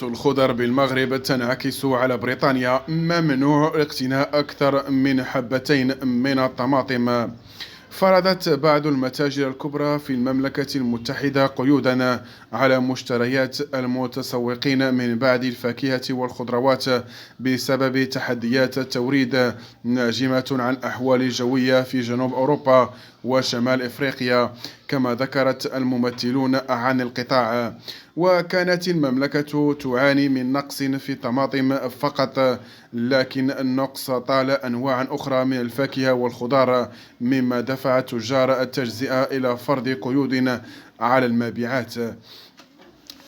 الخضر بالمغرب تنعكس على بريطانيا. ممنوع اقتناء أكثر من حبتين من الطماطم. فرضت بعض المتاجر الكبرى في المملكة المتحدة قيودا على مشتريات المتسوقين من بعض الفاكهة والخضروات بسبب تحديات التوريد ناجمة عن الأحوال الجوية في جنوب أوروبا وشمال إفريقيا، كما ذكرت الممثلون عن القطاع. وكانت المملكة تعاني من نقص في الطماطم فقط، لكن النقص طال أنواع أخرى من الفاكهة والخضار، مما دفع تجار التجزئة إلى فرض قيود على المبيعات.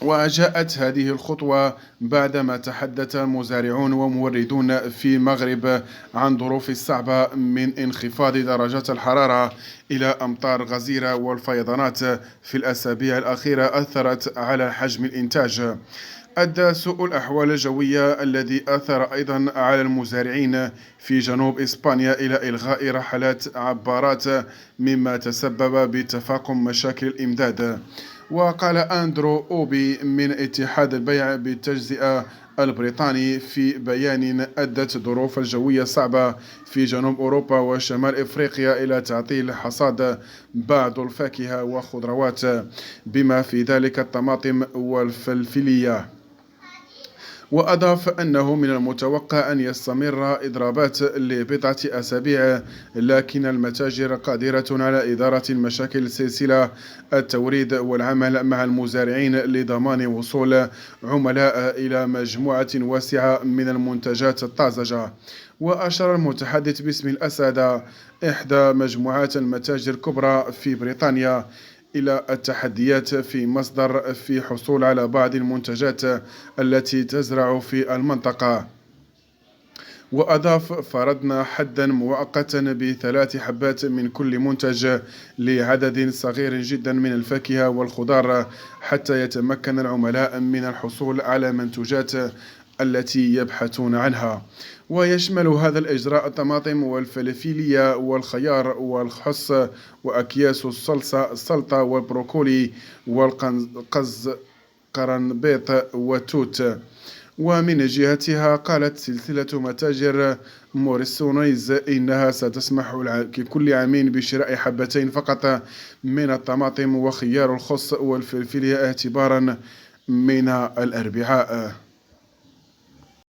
وجاءت هذه الخطوة بعدما تحدث مزارعون وموردون في المغرب عن ظروف صعبة، من انخفاض درجات الحرارة إلى أمطار غزيرة، والفيضانات في الأسابيع الأخيرة أثرت على حجم الإنتاج. أدى سوء الأحوال الجوية الذي أثر أيضا على المزارعين في جنوب إسبانيا إلى إلغاء رحلات عبارات، مما تسبب بتفاقم مشاكل الإمداد. وقال أندرو أوبي من اتحاد البيع بالتجزئة البريطاني في بيان: أدت الظروف الجوية الصعبة في جنوب أوروبا وشمال إفريقيا إلى تعطيل حصاد بعض الفاكهة والخضروات، بما في ذلك الطماطم والفلفلية. وأضاف أنه من المتوقع أن يستمر إضرابات لبضعة أسابيع، لكن المتاجر قادرة على إدارة المشاكل سلسلة التوريد والعمل مع المزارعين لضمان وصول عملاء إلى مجموعة واسعة من المنتجات الطازجة. وأشار المتحدث باسم الأسادة، إحدى مجموعات المتاجر الكبرى في بريطانيا، إلى التحديات في مصدر في حصول على بعض المنتجات التي تزرع في المنطقة. وأضاف: فرضنا حدا مؤقتا ب3 حبات من كل منتج لعدد صغير جدا من الفاكهة والخضار، حتى يتمكن العملاء من الحصول على منتوجات التي يبحثون عنها. ويشمل هذا الإجراء الطماطم والفلفلية والخيار والخس وأكياس السلطة والبروكولي والقرنبيط والتوت. ومن جهتها قالت سلسلة متاجر موريسونيز إنها ستسمح لكل عام بشراء حبتين فقط من الطماطم وخيار الخس والفلفلية اعتبارا من الأربعاء.